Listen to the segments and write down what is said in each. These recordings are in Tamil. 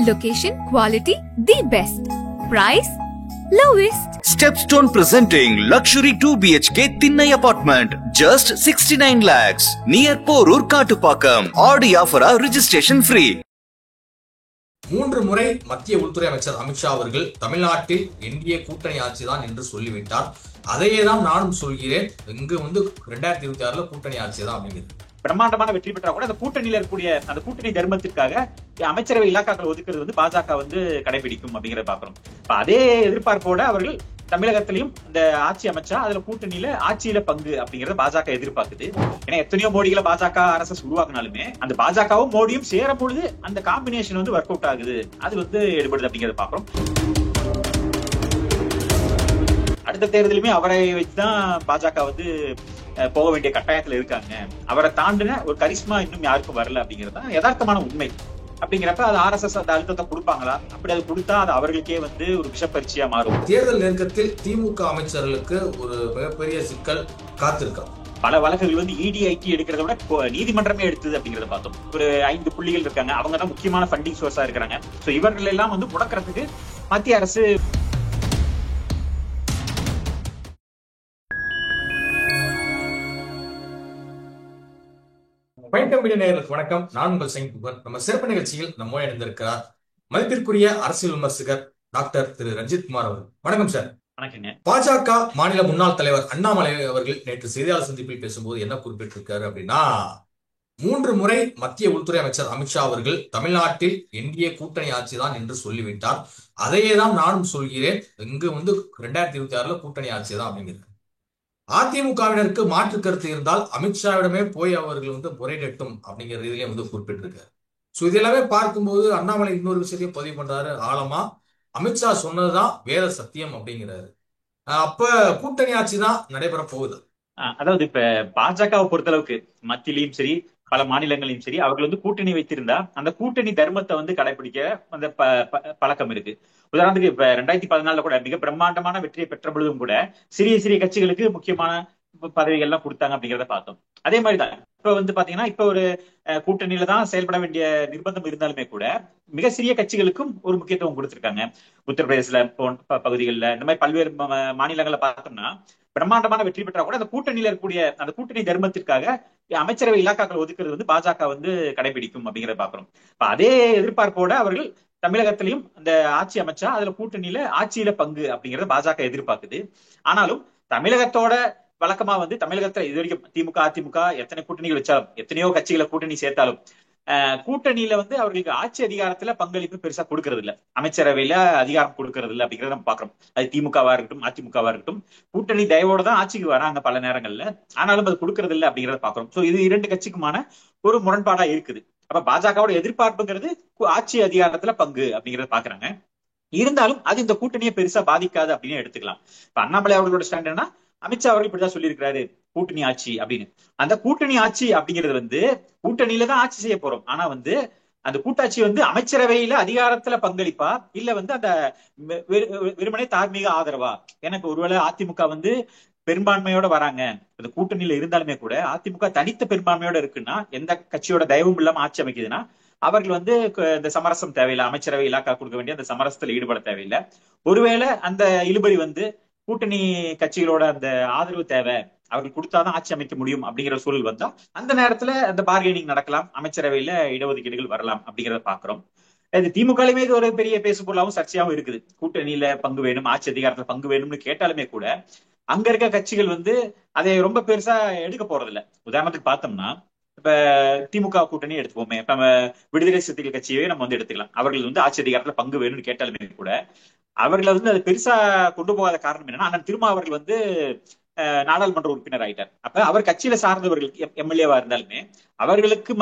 Location, quality, the best. Price, lowest. Stepstone presenting luxury 2 BHK Thinnai apartment just 69 lakhs near Porur Kattupakam. Audi offer registration free. 3 முறை மத்திய உள்துறை அமைச்சர் அமித்ஷா அவர்கள் தமிழ்நாட்டில் என்டிஏ கூட்டணி ஆட்சிதான் என்று சொல்லிவிட்டார். அதையே தான் நானும் சொல்கிறேன். இங்கு 2026 கூட்டணி ஆட்சி தான் அப்படிங்கிறது. பிரம்மாண்டமான வெற்றி பெற்றா கூட அந்த கூட்டணியில இருக்கக்கூடிய அந்த கூட்டணி தர்மத்திற்காக அமைச்சரவை இலாக்காக்கள் ஒதுக்குறது பாஜக கடைபிடிக்கும் அப்படிங்கறத பாக்குறோம். அதே எதிர்பார்ப்போட அவர்கள் தமிழகத்திலையும் இந்த ஆட்சி அமைச்சா அதுல கூட்டணியில ஆட்சியில பங்கு அப்படிங்கறத பாஜக எதிர்பார்க்குது. ஏன்னா எத்தனையோ மோடிகளை பாஜக அரசு உருவாக்குனாலுமே அந்த பாஜகவும் மோடியும் சேரும் பொழுது அந்த காம்பினேஷன் ஒர்க் அவுட் ஆகுது, அது எடுபடுது அப்படிங்கறத பாக்குறோம். அடுத்த தேர்தலுமே அவரை வச்சுதான் பாஜக போக வேண்டிய கட்டாயத்துல இருக்காங்க. அவரை தாண்டின ஒரு கரிஸ்மா இன்னும் யாருக்கும் வரல அப்படிங்கிறது தான் யதார்த்தமான உண்மை. அப்படிங்கிறப்ப அது RSS அந்த அழுத்தத்தை கொடுப்பாங்களா? அப்படி அது கொடுத்தா அது அவர்களுக்கே ஒரு விஷப்பரிச்சியா மாறும். தேர்தல் நெருக்கத்தில் திமுக அமைச்சர்களுக்கு ஒரு மிகப்பெரிய சிக்கல் காத்திருக்கா. பல வழக்குகள் ED IT எடுக்கிறத விட நீதிமன்றமே எடுத்தது அப்படிங்கறத பார்த்தோம். ஒரு 5 புள்ளிகள் இருக்காங்க, அவங்க தான் முக்கியமான ஃபண்டிங் சோர்ஸா இருக்கிறாங்க. சோ இவர்கள் எல்லாம் முடக்கிறதுக்கு மத்திய அரசு வணக்கம். நான் உங்கள் சைன். நம்ம சிறப்பு நிகழ்ச்சியில் நம்ம இணைந்திருக்கிறார் மதிப்பிற்குரிய அரசியல் விமர்சகர் டாக்டர் திரு ரஞ்சித் குமார் அவர்கள். வணக்கம் சார். வணக்கங்க. பாஜக மாநில முன்னாள் தலைவர் அண்ணாமலை அவர்கள் நேற்று செய்தியாளர் சந்திப்பில் பேசும்போது என்ன குறிப்பிட்டிருக்காரு அப்படின்னா, 3 முறை மத்திய உள்துறை அமைச்சர் அமித்ஷா அவர்கள் தமிழ்நாட்டில் என்டிஏ கூட்டணி ஆட்சி தான் என்று சொல்லிவிட்டார். அதையே தான் நானும் சொல்கிறேன். இங்கு 2026 கூட்டணி ஆட்சி தான் அப்படிங்கிறது. அதிமுகவினருக்கு மாற்று கருத்து இருந்தால் அமித்ஷாவிடமே போய் அவர்கள் முறையிடட்டும் அப்படிங்கிற ரீதியிலே குறிப்பிட்டிருக்காரு. சோ இதெல்லாமே பார்க்கும்போது அண்ணாமலை இன்னொரு விஷயத்தையும் பதிவு பண்றாரு. ஆழமா அமித்ஷா சொன்னதுதான் வேத சத்தியம் அப்படிங்கிறாரு. அப்ப கூட்டணி ஆட்சி தான் நடைபெற போகுது. அதாவது இப்ப பாஜகவை பொறுத்தளவுக்கு மத்தியிலையும் சரி பல மாநிலங்களையும் சரி அவர்கள் கூட்டணி வைத்திருந்தா அந்த கூட்டணி தர்மத்தை கடைபிடிக்க அந்த பழக்கம் இருக்கு. உதாரணத்துக்கு இப்ப 2014 கூட மிக பிரம்மாண்டமான வெற்றியை பெற்ற பொழுதும் கூட சிறிய சிறிய கட்சிகளுக்கு முக்கியமான பதவிகள் எல்லாம் கொடுத்தாங்க அப்படிங்கிறத பார்த்தோம். அதே மாதிரிதான் இப்ப பாத்தீங்கன்னா இப்ப ஒரு கூட்டணியில தான் செயல்பட வேண்டிய நிர்பந்தம் இருந்தாலுமே கூட மிக சிறிய கட்சிகளுக்கும் ஒரு முக்கியத்துவம் கொடுத்திருக்காங்க. உத்தரப்பிரதேசல பகுதிகளில் இந்த மாதிரி பல்வேறு மாநிலங்களை பார்த்தோம்னா பிரம்மாண்டமான வெற்றி பெற்றா கூட அந்த கூட்டணியில இருக்கக்கூடிய அந்த கூட்டணி தர்மத்திற்காக அமைச்சரவை இலாக்காக்கள் ஒதுக்குறது பாஜக கடைபிடிக்கும் அப்படிங்கறத பாக்குறோம். அதே எதிர்பார்ப்போட அவர்கள் தமிழகத்திலையும் அந்த ஆட்சி அமைச்சா அதுல கூட்டணியில ஆட்சியில பங்கு அப்படிங்கறத பாஜக எதிர்பார்க்குது. ஆனாலும் தமிழகத்தோட வழக்கமா தமிழகத்துல இது வரைக்கும் திமுக அதிமுக எத்தனை கூட்டணிகள் வச்சாலும் எத்தனையோ கட்சிகளை கூட்டணி சேர்த்தாலும் கூட்டணியில அவர்களுக்கு ஆட்சி அதிகாரத்துல பங்களிப்பு பெருசா கொடுக்கறது இல்ல, அமைச்சரவையில அதிகாரம் கொடுக்கறது இல்ல அப்படிங்கறத நம்ம பாக்குறோம். அது திமுகவா இருக்கட்டும் அதிமுகவா இருக்கட்டும் கூட்டணி தயவோட தான் ஆட்சிக்கு வராங்க பல நேரங்கள்ல, ஆனாலும் அது கொடுக்கறது இல்ல அப்படிங்கறத பாக்குறோம். சோ இது 2 கட்சிக்குமான ஒரு முரண்பாடா இருக்குது. அப்ப பாஜகவோட எதிர்பார்ப்புங்கிறது ஆட்சி அதிகாரத்துல பங்கு அப்படிங்கறத பாக்குறாங்க. இருந்தாலும் அது இந்த கூட்டணியை பெருசா பாதிக்காது அப்படின்னு எடுத்துக்கலாம். இப்ப அண்ணாமலை அவர்களோட ஸ்டாண்டர்ட்னா அமித்ஷா அவர்கள் இப்படிதான் சொல்லியிருக்கிறாரு கூட்டணி ஆட்சி அப்படின்னு. அந்த கூட்டணி ஆட்சி அப்படிங்கிறது கூட்டணியில தான் ஆட்சி செய்ய போறோம். ஆனா அந்த கூட்டாட்சி அமைச்சரவையில அதிகாரத்துல பங்களிப்பா இல்ல அந்த வெறுமனே தார்மீக ஆதரவா? எனக்கு ஒருவேளை அதிமுக பெரும்பான்மையோட வராங்க, அந்த கூட்டணியில இருந்தாலுமே கூட அதிமுக தனித்த பெரும்பான்மையோட இருக்குன்னா எந்த கட்சியோட தயவும் இல்லாம ஆட்சி அமைக்குதுன்னா அவர்கள் இந்த சமரசம் தேவையில்லை, அமைச்சரவை இலாக்கா கொடுக்க வேண்டிய அந்த சமரசத்துல ஈடுபட தேவையில்லை. ஒருவேளை அந்த இழுபறி கூட்டணி கட்சிகளோட அந்த ஆதரவு தேவை, அவர்கள் கொடுத்தாதான் ஆட்சி அமைக்க முடியும் அப்படிங்கிற சூழல் வந்தா அந்த நேரத்துல அந்த பார்கெனிங் நடக்கலாம், அமைச்சரவையில இடஒதுக்கீடுகள் வரலாம் அப்படிங்கறத பாக்குறோம். இது திமுகலுமே இது ஒரு பெரிய பேசு பொருளாவும் சர்ச்சையாவும் இருக்குது. கூட்டணியில பங்கு வேணும், ஆட்சி அதிகாரத்துல பங்கு வேணும்னு கேட்டாலுமே கூட அங்க இருக்க கட்சிகள் அதை ரொம்ப பெருசா எடுக்க போறது இல்ல. உதாரணத்துக்கு பார்த்தோம்னா இப்ப திமுக கூட்டணி எடுத்துப்போமே, இப்ப நம்ம விடுதலை சிறுத்தைகள் கட்சியவே நம்ம எடுத்துக்கலாம். அவர்கள் ஆட்சி அதிகாரத்துல பங்கு வேணும்னு கேட்டாலுமே கூட அவர்களை அது பெருசா கொண்டு போகாத காரணம் என்னன்னா அண்ணன் திருமாவர்கள் நாடாளுமன்ற உறுப்பினர் ஆயிட்டார். அப்ப அவர் கட்சியில சார்ந்தவர்கள் எம்எல்ஏவா இருந்தாலுமே அவர்களுக்கு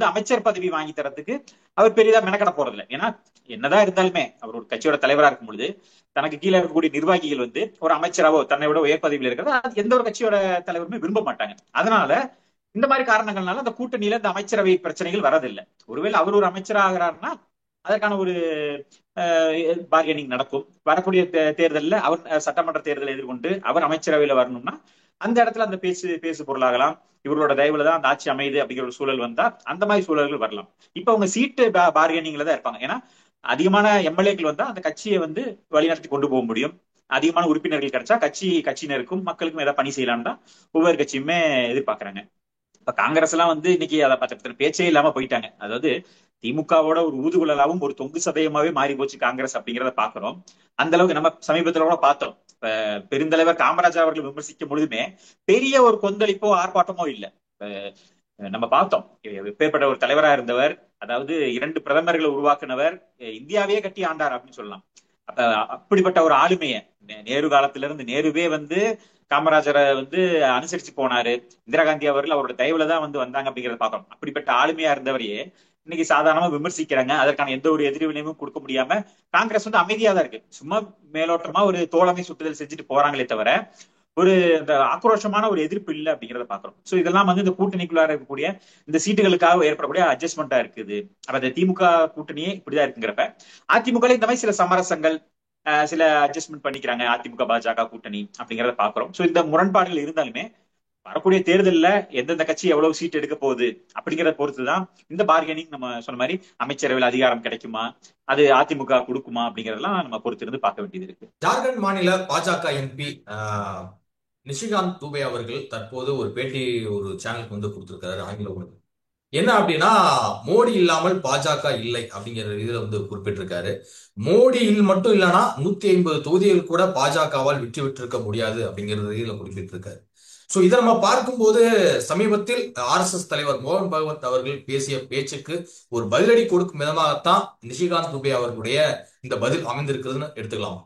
அமைச்சர் பதவி வாங்கி தரத்துக்கு அவர் பெரிதா மெனக்கட போறது இல்லை. ஏன்னா என்னதான் இருந்தாலுமே அவர் ஒரு கட்சியோட தலைவரா இருக்கும் பொழுது தனக்கு கீழே இருக்கக்கூடிய நிர்வாகிகள் ஒரு அமைச்சராவோ தன்னை விட உயர் பதவியில் இருக்கிறது எந்த ஒரு கட்சியோட தலைவருமே விரும்ப மாட்டாங்க. அதனால இந்த மாதிரி காரணங்கள்னால அந்த கூட்டணியில இந்த அமைச்சரவை பிரச்சனைகள் வரதில்லை. ஒருவேளை அவர் ஒரு அமைச்சர் ஆகிறாருன்னா அதற்கான ஒரு பார்கெனிங் நடக்கும். வரக்கூடிய தேர்தலில் அவர் சட்டமன்ற தேர்தலை எதிர்கொண்டு அவர் அமைச்சரவையில வரணும்னா அந்த இடத்துல அந்த பேசு பொருளாகலாம். இவர்களோட தயவுல தான் அந்த ஆட்சி அமையுது அப்படிங்கிற ஒரு சூழல் வந்தா அந்த மாதிரி சூழல்கள் வரலாம். இப்ப அவங்க சீட்டு பார்கெனிங்ல தான் இருப்பாங்க. ஏன்னா அதிகமான எம்எல்ஏக்கள் வந்தா அந்த கட்சியை வந்து வழிநடத்தி கொண்டு போக முடியும். அதிகமான உறுப்பினர்கள் கிடைச்சா கட்சியினருக்கும் மக்களுக்கும் ஏதாவது பணி செய்யலாம்னு தான் ஒவ்வொரு கட்சியுமே எதிர்பார்க்கறாங்க. இப்ப காங்கிரஸ் எல்லாம் வந்து இன்னைக்கு அதை பத்தி பேச்சே இல்லாம போயிட்டாங்க. அதாவது திமுகவோட ஒரு ஊதுகுழலாவும் ஒரு தொங்கு சதயமாவே மாறி போச்சு காங்கிரஸ் அப்படிங்கிறத பாக்குறோம். அந்த அளவுக்கு நம்ம சமீபத்துல கூட பார்த்தோம். இப்ப பெருந்தலைவர் காமராஜர் அவர்கள் விமர்சிக்கும் பொழுதுமே பெரிய ஒரு கொந்தளிப்போ ஆர்ப்பாட்டமோ இல்லை. நம்ம பார்த்தோம், எப்பேற்பட்ட ஒரு தலைவரா இருந்தவர், அதாவது 2 பிரதமர்களை உருவாக்குனவர், இந்தியாவையே கட்டி ஆண்டார் அப்படின்னு சொல்லலாம். அப்ப அப்படிப்பட்ட ஒரு ஆளுமைய நேரு காலத்துல இருந்து நேருவே வந்து காமராஜரை வந்து அனுசரிச்சு போனாரு. இந்திரா காந்தி அவர்கள் அவரோட தயவுல தான் வந்து வந்தாங்க அப்படிங்கறத பாக்கிறோம். அப்படிப்பட்ட ஆளுமையா இருந்தவரையே இன்னைக்கு சாதாரணமா விமர்சிக்கிறாங்க. அதற்கான எந்த ஒரு எதிர்வினையும் கொடுக்க முடியாம காங்கிரஸ் வந்து அமைதியா தான் இருக்கு. சும்மா மேலோட்டமா ஒரு தோழமை சுட்டுதல் செஞ்சுட்டு போறாங்களே தவிர ஒரு இந்த ஆக்ரோஷமான ஒரு எதிர்ப்பு இல்லை அப்படிங்கிறத பாக்குறோம். சோ இதெல்லாம் வந்து இந்த கூட்டணிக்குள்ளார இருக்கக்கூடிய இந்த சீட்டுகளுக்காக ஏற்படக்கூடிய அட்ஜஸ்ட்மெண்டா இருக்குது. அப்ப இந்த திமுக கூட்டணியே இப்படிதான் இருக்குங்கிறப்ப அதிமுக இந்த மாதிரி சில சமரசங்கள், சில அட்ஜஸ்ட்மெண்ட் பண்ணிக்கிறாங்க அதிமுக பாஜக கூட்டணி அப்படிங்கறத பாக்குறோம். சோ இந்த முரண்பாடுகள் இருந்தாலுமே வரக்கூடிய தேர்தலில் எந்தெந்த கட்சி எவ்வளவு சீட் எடுக்க போகுது அப்படிங்கிறத பொறுத்துதான் இந்த பார்கெனிங். நம்ம சொன்ன மாதிரி அமைச்சரவையில் அதிகாரம் கிடைக்குமா, அது அதிமுக கொடுக்குமா அப்படிங்கறதெல்லாம் நம்ம பொறுத்து இருந்து பார்க்க வேண்டியது இருக்கு. ஜார்க்கண்ட் மாநில பாஜக எம்பி நிஷிகாந்த் துபே அவர்கள் தற்போது ஒரு பேட்டி ஒரு சேனலுக்கு வந்து கொடுத்திருக்காரு ஆங்கில ஊடகம். என்ன அப்படின்னா, மோடி இல்லாமல் பாஜக இல்லை அப்படிங்கிற இதுல வந்து குறிப்பிட்டிருக்காரு. மோடியில் மட்டும் இல்லைன்னா 150 தொகுதிகள் கூட பாஜகவால் வெற்றி பெற்றிருக்க முடியாது அப்படிங்கிறது இதுல குறிப்பிட்டிருக்காரு. சோ இதை நம்ம பார்க்கும்போது சமீபத்தில் RSS தலைவர் மோகன் பகவத் அவர்கள் பேசிய பேச்சுக்கு ஒரு பதிலடி கொடுக்கும் விதமாகத்தான் நிஷிகாந்த் துபே அவர்களுடைய இந்த பதில் அமைந்திருக்குதுன்னு எடுத்துக்கலாம்.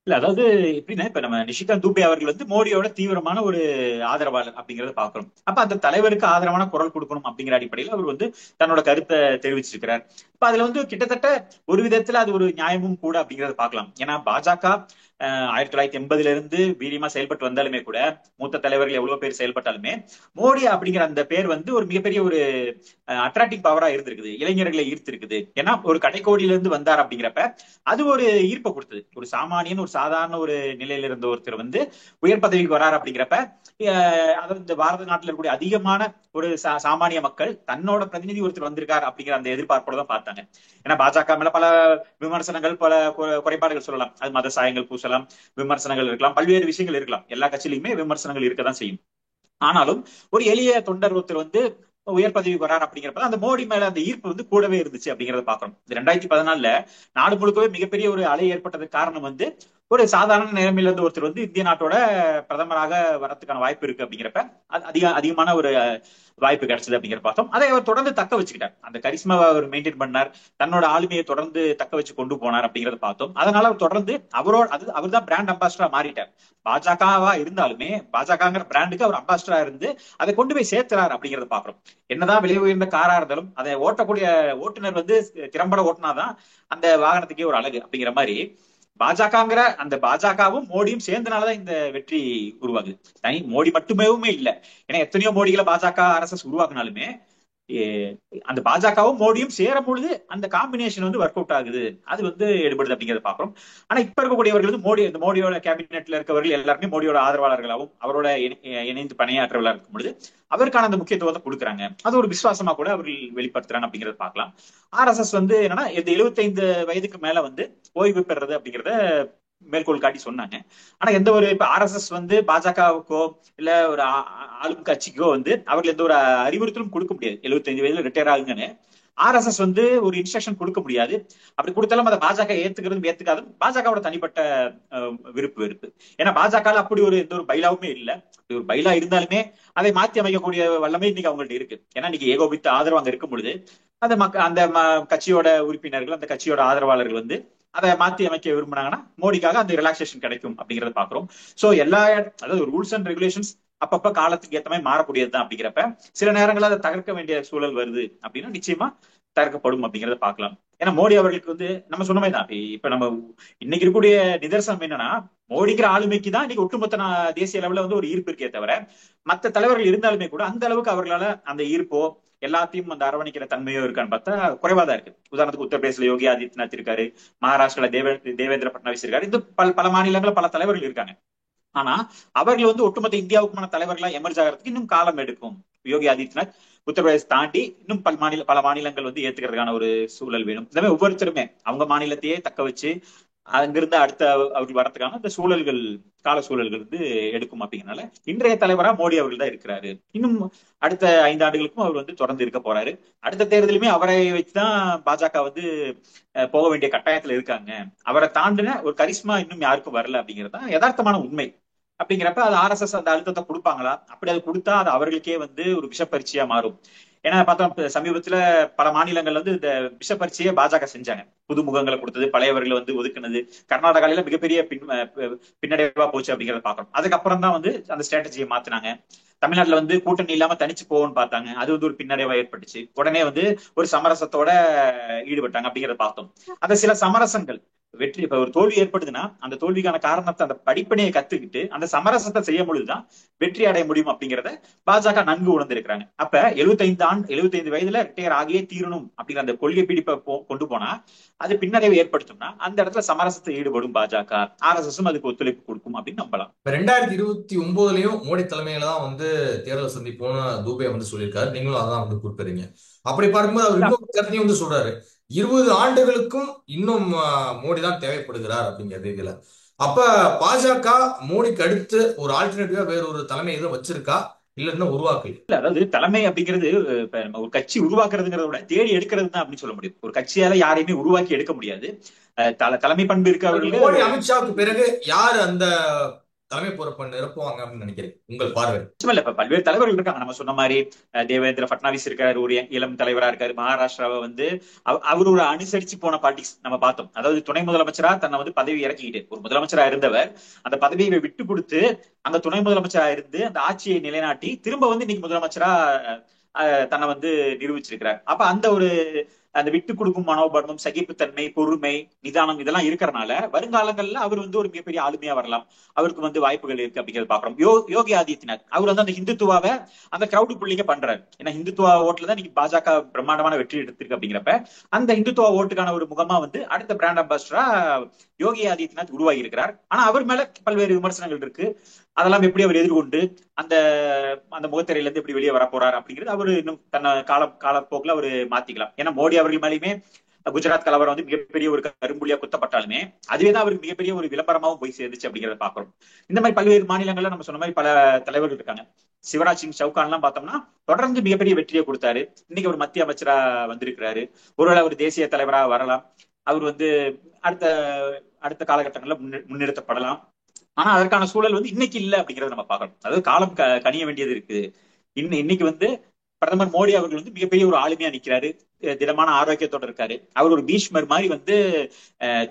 இல்ல, அதாவது எப்படின்னா, இப்ப நம்ம நிஷிகாந்த் துபே அவர்கள் வந்து மோடியோட தீவிரமான ஒரு ஆதரவாளர் அப்படிங்கறத பாக்குறோம். அப்ப அந்த தலைவருக்கு ஆதரவான குரல் கொடுக்கணும் அப்படிங்கிற அடிப்படையில் அவர் வந்து தன்னோட கருத்தை தெரிவிச்சிருக்கிறார். இப்ப அதுல வந்து கிட்டத்தட்ட ஒரு விதத்துல அது ஒரு நியாயமும் கூட அப்படிங்கறத பாக்கலாம். ஏன்னா பாஜக 1980 இருந்து வீரியமா செயல்பட்டு வந்தாலுமே கூட, மூத்த தலைவர்கள் எவ்வளவு பேர் செயல்பட்டாலுமே மோடி அப்படிங்கிற அந்த பேர் வந்து ஒரு மிகப்பெரிய ஒரு அட்ராக்டிவ் பவரா இருந்திருக்குது, இளைஞர்களை ஈர்த்திருக்குது. ஏன்னா ஒரு கடைக்கோடியில இருந்து வந்தார் அப்படிங்கிறப்ப அது ஒரு ஈர்ப்பை கொடுத்தது. ஒரு சாமானியன், ஒரு சாதாரண ஒரு நிலையில இருந்த ஒருத்தர் வந்து உயர் பதவிக்கு வராரு அப்படிங்கிறப்ப அதாவது இந்த பாரத நாட்டில் இருக்கக்கூடிய அதிகமான ஒரு சாமானிய மக்கள் தன்னோட பிரதிநிதி ஒருத்தர் வந்திருக்கார் அப்படிங்கிற அந்த எதிர்பார்ப்போட தான் பார்த்தாங்க. ஏன்னா பாஜக மேல பல விமர்சனங்கள், பல குறைபாடுகள் சொல்லலாம். அது மத சாயங்கள் பூசலாம், விமர்சனங்கள் இருக்கலாம், பல்வேறு விஷயங்கள் இருக்கலாம். எல்லா கட்சியிலுமே விமர்சனங்கள் இருக்கதான் செய்யும். ஆனாலும் ஒரு எளிய தொண்டர் ஒருத்தர் வந்து உயர் பதவி வரார் அப்படிங்கிறப்ப அந்த மோடி மேல அந்த ஈர்ப்பு வந்து கூடவே இருந்துச்சு அப்படிங்கறத பாக்குறோம். 2014 நாடு முழுக்கவே மிகப்பெரிய ஒரு அலை ஏற்பட்டதுக்கு காரணம் வந்து ஒரு சாதாரண நிலைமையில இருந்து ஒருத்தர் வந்து இந்திய நாட்டோட பிரதமராக வரதுக்கான வாய்ப்பு இருக்கு அப்படிங்கிறப்ப அதிகமான ஒரு வாய்ப்பு கிடைச்சது அப்படிங்கிற பார்த்தோம். அதை அவர் தொடர்ந்து தக்க வச்சுக்கிட்டார். அந்த கரிஸ்மாவை அவர் மெயின்டைன் பண்ணார், தன்னோட ஆளுமையை தொடர்ந்து தக்க வச்சு கொண்டு போனார் அப்படிங்கறத பார்த்தோம். அதனால அவர் தொடர்ந்து அவர் தான் பிராண்ட் அம்பாசிடரா மாறிட்டார். பாஜகவா இருந்தாலுமே பாஜகங்கிற பிராண்டுக்கு அவர் அம்பாசிடரா இருந்து அதை கொண்டு போய் சேர்த்துறாரு அப்படிங்கறத பாக்குறோம். என்னதான் விலை உயர்ந்த காரா இருந்தாலும் அதை ஓட்டக்கூடிய ஓட்டுநர் வந்து திறம்பட ஓட்டினாதான் அந்த வாகனத்துக்கே ஒரு அழகு அப்படிங்கிற மாதிரி பாஜகங்கிற அந்த பாஜகவும் மோடியும் சேர்ந்தனாலதான் இந்த வெற்றி உருவாகுது. தனி மோடி மட்டுமேவுமே இல்லை. ஏன்னா எத்தனையோ மோடிகளை பாஜக RSS உருவாக்குனாலுமே அந்த பாஜகவும் மோடியும் சேரும் பொழுது அந்த காம்பினேஷன் வந்து ஒர்க் அவுட் ஆகுது, அது வந்து எடுபடுது அப்படிங்கறத பாக்குறோம். ஆனா இப்ப இருக்கக்கூடியவர்கள் வந்து மோடியோட கேபினெட்ல இருக்கவர்கள் எல்லாருமே மோடியோட ஆதரவாளர்களாகவும் அவரோட இணைந்து பணியாற்றவர்களா இருக்கும் பொழுது அவருக்கான அந்த முக்கியத்துவத்தை கொடுக்குறாங்க. அது ஒரு விசுவாசமா கூட அவர்கள் வெளிப்படுத்துறாங்க அப்படிங்கறத பாக்கலாம். RSS வந்து என்னன்னா, இந்த 75 வயதுக்கு மேல வந்து ஓய்வு பெறது அப்படிங்கறத மேற்கோள் காட்டி சொன்னாங்க. ஆனா எந்த ஒரு இப்ப RSS வந்து பாஜகவுக்கோ இல்ல ஒரு ஆளும் கட்சிக்கோ வந்து அவர்கள் எந்த ஒரு அறிவுறுத்தலும் கொடுக்க முடியாது. 75 வயதுல ரிட்டையர் ஆகுங்கன்னு RSS வந்து ஒரு இன்ஸ்ட்ரக்ஷன் கொடுக்க முடியாது. அப்படி கொடுத்தாலும் அதை பாஜக ஏத்துக்கிறதும் ஏத்துக்காதும் பாஜகவோட தனிப்பட்ட வெறுப்பு. ஏன்னா பாஜக அப்படி ஒரு எந்த ஒரு பைலாவுமே இல்ல. அப்படி ஒரு பைலா இருந்தாலுமே அதை மாற்றி அமைக்கக்கூடிய வல்லமை இன்னைக்கு அவங்கள்ட்ட இருக்கு. ஏன்னா இன்னைக்கு ஏகோபித்த ஆதரவு அங்க இருக்கும் பொழுது அந்த கட்சியோட உறுப்பினர்கள், அந்த கட்சியோட ஆதரவாளர்கள் வந்து அதை மாத்தி அமைக்க விரும்பினாங்கன்னா மோடிக்காக அந்த ரிலாக்சேஷன் கிடைக்கும் அப்படிங்கறத பாக்குறோம். சோ அதாவது ரூல்ஸ் அண்ட் ரெகுலேஷன்ஸ் அப்பப்ப காலத்துக்கு ஏத்த மாதிரி மாறக்கூடியதுதான். அப்படிங்கிறப்ப சில நேரங்களில் அதை தகர்க்க வேண்டிய சூழல் வருது அப்படின்னா நிச்சயமா தகர்க்கப்படும் அப்படிங்கறத பாக்கலாம். ஏன்னா மோடி அவர்களுக்கு வந்து நம்ம சொன்ன மாதிரி தான் இப்ப நம்ம இன்னைக்கு இருக்கக்கூடிய நிதர்சனம் என்னன்னா, மோடிங்கிற ஆளுமைக்கு தான் இன்னைக்கு ஒட்டுமொத்த தேசிய அளவுல வந்து ஒரு ஈர்ப்பு இருக்கே தவிர மற்ற தலைவர்கள் இருந்தாலுமே கூட அந்த அளவுக்கு அவர்களால அந்த ஈர்ப்போ எல்லாத்தையும் அந்த அரவணைக்கிற தன்மையோ இருக்கான்னு பார்த்தா குறைவாதான் இருக்கு. உதாரணத்துக்கு உத்தரப்பிரதேசல யோகி ஆதித்யநாத் இருக்காரு, மகாராஷ்டிரால தேவேந்திர பட்னாவிஸ் இருக்காரு, இது பல மாநிலங்கள்ல பல தலைவர்கள் இருக்காங்க. ஆனா அவர்கள் வந்து ஒட்டுமொத்த இந்தியாவுக்குமான தலைவர்களா எமர்ஜ் ஆகிறதுக்கு இன்னும் காலம் எடுக்கும். யோகி ஆதித்யநாத் உத்தரப்பிரதேச தாண்டி இன்னும் பல மாநிலங்கள் வந்து ஏத்துக்கிறதுக்கான ஒரு சூழல் வேணும். இந்த மாதிரி ஒவ்வொருத்தருமே அவங்க மாநிலத்தையே தக்க வச்சு அங்கிருந்து அடுத்த அவர்கள் வரதுக்கான இந்த சூழல்கள், கால சூழல்கள் வந்து எடுக்கும். அப்படிங்கிறனால இன்றைய தலைவரா மோடி அவர்கள் தான் இருக்கிறாரு. இன்னும் அடுத்த 5 ஆண்டுகளுக்கும் அவர் வந்து தொடர்ந்து இருக்க போறாரு. அடுத்த தேர்தலுமே அவரை வச்சுதான் பாஜக வந்து போக வேண்டிய கட்டாயத்துல இருக்காங்க. அவரை தாண்டின ஒரு கரிஸ்மா இன்னும் யாருக்கும் வரல அப்படிங்கிறது தான் யதார்த்தமான உண்மை. அப்படிங்கிறப்ப அது ஆர்எஸ்எஸ் அந்த அழுத்தத்தை கொடுப்பாங்களா? அப்படி அது கொடுத்தா அது அவர்களுக்கே வந்து ஒரு விஷப்பரிச்சையா மாறும். ஏன்னா பார்த்தோம் சமீபத்துல பல மாநிலங்கள்ல வந்து இந்த விஷப்பரிச்சையை பாஜக செஞ்சாங்க. புது முகங்களை கொடுத்தது, பழையவர்களை வந்து ஒதுக்குனது. கர்நாடகாவில மிகப்பெரிய பின்னடைவா போச்சு அப்படிங்கறத பாக்குறோம். அதுக்கப்புறம் தான் வந்து அந்த ஸ்ட்ராட்டஜியை மாத்தினாங்க. தமிழ்நாட்டுல வந்து கூட்டணி இல்லாம தனிச்சு போவோம்னு பார்த்தாங்க. அது வந்து ஒரு பின்னடைவா ஏற்பட்டுச்சு. உடனே வந்து ஒரு சமரசத்தோட ஈடுபட்டாங்க அப்படிங்கறத பார்த்தோம். அந்த சில சமரசங்கள் வெற்றி, இப்ப ஒரு தோல்வி ஏற்படுதுன்னா அந்த தோல்விக்கான காரணத்தை, அந்த படிப்பனையை கத்துக்கிட்டு அந்த சமரசத்தை செய்யும் பொழுதுதான் வெற்றி அடைய முடியும் அப்படிங்கிறத பாஜக நன்கு உணர்ந்திருக்கிறாங்க. அப்ப 75 வயதுல ரிட்டையர் ஆகியே தீரணும் அப்படிங்கிற அந்த கொள்கை பிடிப்பை கொண்டு போனா அது பின்னடைவை ஏற்படுத்தும்னா அந்த இடத்துல சமரசத்தை ஈடுபடும் பாஜக. ஆர்எஸ்எஸும் அதுக்கு ஒத்துழைப்பு கொடுக்கும் அப்படின்னு நம்பலாம். இப்ப 2029லயும் மோடி தலைமையில தான் வந்து தேர்தல் சந்திப்போம்னு தூபே வந்து சொல்லியிருக்காரு. நீங்களும் அதான் வந்து குறிப்பிடுறீங்க. அப்படி பார்க்கும்போது அவர் இன்னொரு கருத்தையும் வந்து சொல்றாரு, 20 ஆண்டுகளுக்கும் இன்னும் மோடி தான் தேவைப்படுகிறார் அப்படிங்கிறது இதுல. அப்ப பாஜக மோடிக்கு அடுத்து ஒரு ஆல்டர்னேட்டிவா வேற ஒரு தலைமை எதுவும் வச்சிருக்கா, இல்ல இன்னும் உருவாக்கல? இல்ல, அதாவது தலைமை அப்படிங்கிறது இப்ப நம்ம ஒரு கட்சி உருவாக்குறதுங்கிறத விட தேடி எடுக்கிறது தான் அப்படின்னு சொல்ல முடியும். ஒரு கட்சியால யாரையுமே உருவாக்கி எடுக்க முடியாது. தலைமை பண்பு இருக்கவர்களுக்கு. மோடி அமித்ஷாவுக்கு பிறகு யாரு அந்த தலைமை பொறுப்பை நிரப்புவாங்க அப்படின்னு நினைக்கிறேன் உங்கள் பார்வை? இல்ல, இப்ப பல்வேறு தலைவர்கள் இருக்காங்க. நம்ம சொன்ன மாதிரி தேவேந்திர பட்னாவிஸ் இருக்காரு, ஒரு இளம் தலைவரா இருக்காரு. மகாராஷ்டிராவை வந்து அவர் ஒரு அனுசரிச்சு போன பாலிடிக்ஸ் நம்ம பார்த்தோம். அதாவது துணை முதலமைச்சரா தன்னை வந்து பதவி இறக்கிக்கிட்டு, ஒரு முதலமைச்சரா இருந்தவர் அந்த பதவியை விட்டு கொடுத்து அங்க துணை முதலமைச்சரா இருந்து அந்த ஆட்சியை நிலைநாட்டி திரும்ப வந்து இன்னைக்கு முதலமைச்சரா தன்னை வந்து நிரூபிச்சிருக்கிறார். அப்ப அந்த விட்டு கொடுக்கும் மனோபாவம், சகிப்புத்தன்மை, பொறுமை, நிதானம் இதெல்லாம் இருக்கிறனால வருங்காலங்கள்ல அவர் வந்து ஒரு மிகப்பெரிய ஆளுமையா வரலாம். அவருக்கு வந்து வாய்ப்புகள் இருக்கு அப்படிங்கிறத பாக்குறோம். யோகி ஆதித்யநாத் அவர் வந்து அந்த ஹிந்துத்துவாவை அந்த கிரௌடு புள்ளிங்க பண்றாரு. ஏன்னா ஹிந்துத்துவா ஓட்டுல தான் இன்னைக்கு பாஜக பிரம்மாண்டமான வெற்றி எடுத்திருக்கு. அப்படிங்கிறப்ப அந்த ஹிந்துத்துவா ஓட்டுக்கான ஒரு முகமா வந்து அடுத்த பிராண்ட் அம்பாசிடரா யோகி ஆதித்யநாத் உருவாகி இருக்கிறார். ஆனா அவர் மேல பல்வேறு விமர்சனங்கள் இருக்கு. அதெல்லாம் எப்படி அவர் எதிர்கொண்டு அந்த அந்த முகத்திரையில இருந்து எப்படி வெளியே வர போறாரு அப்படிங்கிறது அவரு இன்னும் தன்னை காலப்போக்கில் அவரு மாத்திக்கலாம். ஏன்னா மோடி அவர்கள் மேலேயுமே குஜராத் கலவரம் வந்து மிகப்பெரிய ஒரு கரும்புள்ளியா குத்தப்பட்டாலுமே அதுவேதான் அவருக்கு மிகப்பெரிய ஒரு விளம்பரமாவும் போய் சேர்ந்துச்சு அப்படிங்கிறத பாக்குறோம். இந்த மாதிரி பல்வேறு மாநிலங்கள்ல நம்ம சொன்ன மாதிரி பல தலைவர்கள் இருக்காங்க. சிவராஜ் சிங் சவுகான் எல்லாம் பார்த்தோம்னா தொடர்ந்து மிகப்பெரிய வெற்றியை கொடுத்தாரு. இன்னைக்கு ஒரு மத்திய அமைச்சரா வந்திருக்கிறாரு. ஒருவேளை ஒரு தேசிய தலைவரா வரலாம். அவர் வந்து அடுத்த காலகட்டங்கள்ல முன்னிறுத்தப்படலாம். ஆனா அதற்கான சூழல் வந்து இன்னைக்கு இல்ல அப்படிங்கறத நம்ம பார்க்கணும். அதாவது காலம் கனிய வேண்டியது இருக்கு. இன்னைக்கு வந்து பிரதமர் மோடி அவர்கள் வந்து மிகப்பெரிய ஒரு ஆளுமையா நிக்கிறாரு. திடமான ஆரோக்கியத்தோட இருக்காரு. அவர் ஒரு பீஷ்மர் மாதிரி வந்து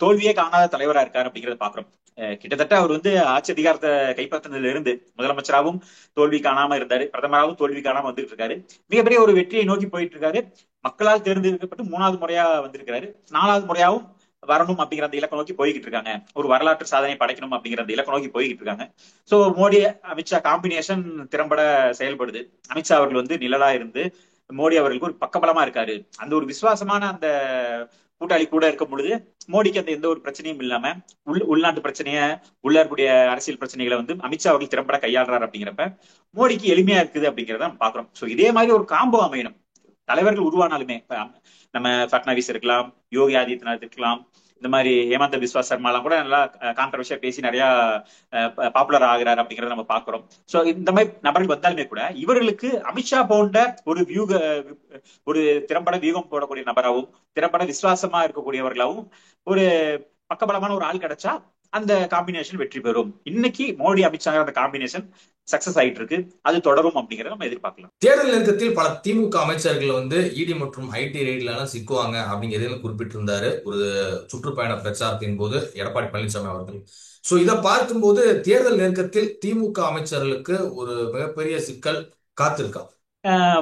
தோல்வியே காணாத தலைவரா இருக்காரு அப்படிங்கறத பாக்குறோம். கிட்டத்தட்ட அவர் வந்து ஆட்சி அதிகாரத்தை கைப்பற்றினதுல இருந்து முதலமைச்சராகவும் தோல்வி காணாம இருந்தாரு, பிரதமராகவும் தோல்வி காணாம வந்துட்டு இருக்காரு. மிகப்பெரிய ஒரு வெற்றியை நோக்கி போயிட்டு இருக்காரு. மக்களால் தேர்ந்தெடுக்கப்பட்டு 3வது முறையா வந்திருக்காரு. 4வது முறையாவும் வரணும் அப்படிங்கிற அந்த இலக்கை நோக்கி போய்கிட்டு இருக்காங்க. ஒரு வரலாற்று சாதனை படைக்கணும் அப்படிங்கிற அந்த இலக்கை நோக்கி போய்கிட்டு இருக்காங்க. சோ மோடி அமித்ஷா காம்பினேஷன் திறம்பட செயல்படுது. அமித்ஷா அவர்கள் வந்து நிழலா இருந்து மோடி அவர்களுக்கு ஒரு பக்கபலமா இருக்காரு. அந்த ஒரு விசுவாசமான அந்த கூட்டாளி கூட இருக்கும் பொழுது மோடிக்கு அந்த எந்த ஒரு பிரச்சனையும் இல்லாம உள்நாட்டு பிரச்சனைய, உள்ள இருக்கக்கூடிய அரசியல் பிரச்சனைகளை வந்து அமித்ஷா அவர்கள் திறம்பட கையாளுறாரு. அப்படிங்கிறப்ப மோடிக்கு எளிமையா இருக்குது அப்படிங்கிறத நம்ம பாக்குறோம். சோ இதே மாதிரி ஒரு காம்போ அமையணும். தலைவர்கள் உருவானாலுமே நம்ம பட்னாவிஸ் இருக்கலாம், யோகி ஆதித்யநாத் இருக்கலாம், இந்த மாதிரி ஹேமந்த பிஸ்வா சர்மா எல்லாம் கூட நல்லா கான்ட்ரவர்சியா பேசி நிறைய பாப்புலர் ஆகிறாரு அப்படிங்கறத நம்ம பாக்குறோம். சோ இந்த மாதிரி நபர்கள் வந்தாலுமே கூட இவர்களுக்கு அமித்ஷா போன்ற ஒரு திறம்பட வியூகம் போடக்கூடிய நபராகவும் திறம்பட விசுவாசமா இருக்கக்கூடியவர்களாகவும் ஒரு பக்கபலமான ஒரு ஆள் கிடைச்சா அந்த காம்பினேஷன் வெற்றி பெறும். இன்னைக்கு மோடி அமித்ஷா அந்த காம்பினேஷன் சக்சஸ் ஆயிட்டு இருக்கு. அது தொடரும் அப்படிங்கறத நம்ம எதிர்பார்க்கலாம். தேர்தல் நெருக்கத்தில் பல திமுக அமைச்சர்கள் வந்து இடி மற்றும் ஐடி ரெய்ட்ல எல்லாம் சிக்குவாங்க அப்படிங்கிறத குறிப்பிட்டிருந்தாரு ஒரு சுற்றுப்பயண பிரச்சாரத்தின் போது எடப்பாடி பழனிசாமி அவர்கள். சோ இதை பார்க்கும்போது தேர்தல் நெருக்கத்தில் திமுக அமைச்சர்களுக்கு ஒரு மிகப்பெரிய சிக்கல் காத்திருக்கா?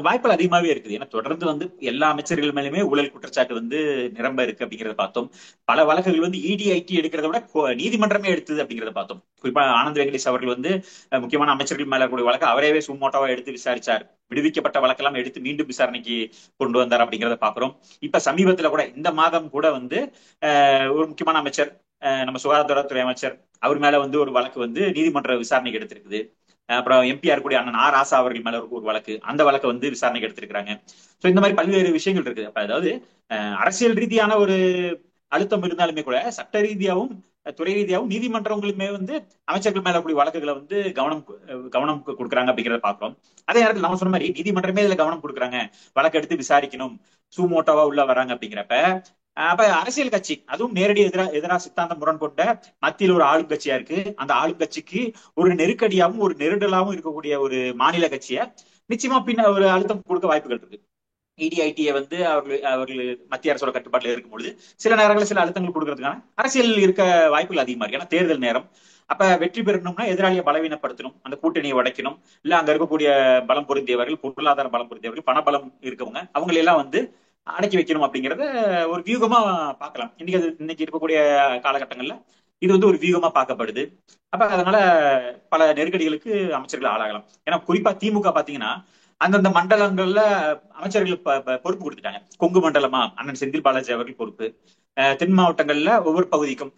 வாய்ப்புகள் அதிகமாவே இருக்குது. ஏன்னா தொடர்ந்து வந்து எல்லா அமைச்சர்கள் மேலுமே ஊழல் குற்றச்சாட்டு வந்து நிரம்ப இருக்கு அப்படிங்கறத பார்த்தோம். பல வழக்குகள் வந்து இடி ஐடி எடுக்கிறத விட நீதிமன்றமே எடுத்தது அப்படிங்கறத பார்த்தோம். குறிப்பா ஆனந்த் வெங்கடேஷ் அவர்கள் வந்து முக்கியமான அமைச்சர்கள் மேல கூடிய வழக்கு அவரே சுமோட்டோவா எடுத்து விசாரிச்சார். விடுவிக்கப்பட்ட வழக்கெல்லாம் எடுத்து மீண்டும் விசாரணைக்கு கொண்டு வந்தார் அப்படிங்கறத பாக்குறோம். இப்ப சமீபத்துல கூட இந்த மாதம் கூட வந்து ஒரு முக்கியமான அமைச்சர் நம்ம சுகாதாரத்துறை அமைச்சர் அவர் மேல வந்து ஒரு வழக்கு வந்து நீதிமன்ற விசாரணைக்கு எடுத்திருக்குது. அப்புறம் எம்பிஆர் கூடிய அண்ணன் ராசா அவர்கள் மேல ஒரு வழக்கு, அந்த வழக்கை வந்து விசாரணைக்கு எடுத்திருக்கிறாங்க. சோ இந்த மாதிரி பல்வேறு விஷயங்கள் இருக்குது. அப்ப அதாவது அரசியல் ரீதியான ஒரு அழுத்தம் இருந்தாலுமே கூட சட்ட ரீதியாகவும் துறை ரீதியாகவும் நீதிமன்றங்களுமே வந்து அமைச்சர்கள் மேல கூடிய வழக்குகளை வந்து கவனம் கொடுக்குறாங்க அப்படிங்கிறத பாக்குறோம். அதே நேரத்தில் நம்ம சொன்ன மாதிரி நீதிமன்றமே இதுல கவனம் கொடுக்குறாங்க, வழக்கு எடுத்து விசாரிக்கணும், சூமோட்டோவா உள்ள வராங்க அப்படிங்கிறப்ப அப்ப அரசியல் கட்சி, அதுவும் நேரடி எதிரா சித்தாந்த முரண் கொண்ட மத்தியில் ஒரு ஆளும் கட்சியா இருக்கு. அந்த ஆளும் கட்சிக்கு ஒரு நெருக்கடியாகவும் ஒரு நெருடலாகவும் இருக்கக்கூடிய ஒரு மாநில கட்சியை நிச்சயமா பின்ன ஒரு அழுத்தம் கொடுக்க வாய்ப்புகள் இருக்கு. இடிஐடியை வந்து அவர்கள் மத்திய அரசோட கட்டுப்பாட்டில் இருக்கும்பொழுது சில நேரங்களில் சில அழுத்தங்கள் கொடுக்கறதுக்கான அரசியல் இருக்க வாய்ப்புகள் அதிகமா இருக்கு. ஏன்னா தேர்தல் நேரம். அப்ப வெற்றி பெறணும்னா எதிராளியை பலவீனப்படுத்தணும், அந்த கூட்டணியை உடைக்கணும். இல்ல அங்க இருக்கக்கூடிய பலம் பொருந்தியவர்கள், பொருளாதார பலம் பொருந்தியவர்கள், பணபலம் இருக்கவங்க, அவங்களை எல்லாம் வந்து அடக்கி வைக்கணும் அப்படிங்கறத ஒரு வியூகமா பார்க்கலாம். இன்னைக்கு இருக்கக்கூடிய காலகட்டங்கள்ல இது வந்து ஒரு வியூகமா பார்க்கப்படுது. அப்ப அதனால பல நெருக்கடிகளுக்கு அமைச்சர்கள் ஆளாகலாம். ஏன்னா குறிப்பா திமுக பாத்தீங்கன்னா அந்தந்த மண்டலங்கள்ல அமைச்சர்கள் பொறுப்பு கொடுத்துட்டாங்க. கொங்கு மண்டலமா அண்ணன் செந்தில் பாலாஜி அவர்கள் பொறுப்பு, தென் மாவட்டங்கள்ல ஒவ்வொரு பகுதிக்கும்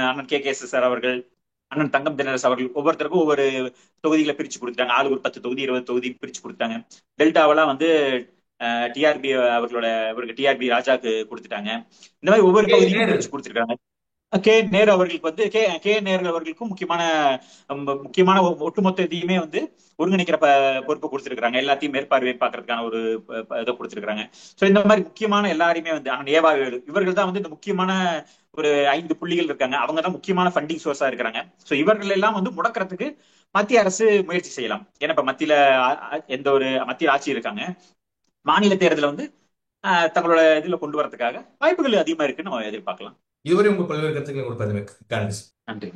அண்ணன் KKS சார் அவர்கள், அண்ணன் தங்கம் தென்னரசு அவர்கள் ஒவ்வொருத்தருக்கும் ஒவ்வொரு தொகுதிகளை பிரிச்சு கொடுத்துட்டாங்க. ஆளு ஒரு 10 தொகுதி 20 தொகுதி பிரிச்சு கொடுத்தாங்க. டெல்டாவெல்லாம் வந்து டிஆர்பி அவர்களோட டிஆர்பி ராஜாக்கு கொடுத்துட்டாங்க. இந்த மாதிரி ஒவ்வொரு பகுதியும் பிரிச்சு கொடுத்துருக்காங்க. நேரு அவர்களுக்கு வந்து நேரு அவர்களுக்கும் முக்கியமான ஒட்டுமொத்த இதையுமே வந்து ஒருங்கிணைக்கிற பொறுப்பு கொடுத்திருக்காங்க. எல்லாத்தையும் மேற்பார்வை பார்க்கறதுக்கான ஒரு இதை கொடுத்திருக்காங்க. சோ இந்த மாதிரி முக்கியமான எல்லாருமே வந்து ஏவா இவர்கள் தான் வந்து இந்த முக்கியமான ஒரு 5 புள்ளிகள் இருக்காங்க. அவங்க தான் முக்கியமான ஃபண்டிங் சோர்ஸா இருக்கிறாங்க. சோ இவர்கள் எல்லாம் வந்து முடக்கிறதுக்கு மத்திய அரசு முயற்சி செய்யலாம். ஏன்னா இப்ப மத்திய ஆட்சி இருக்காங்க, மாநில தேர்தலை வந்து தங்களோட இதுல கொண்டு வரதுக்காக வாய்ப்புகள் அதிகமா இருக்குன்னு நம்ம எதிர்பார்க்கலாம். இதுவரை உங்க பல்வேறு கருத்துக்களை கொடுப்பது நன்றி. நன்றி.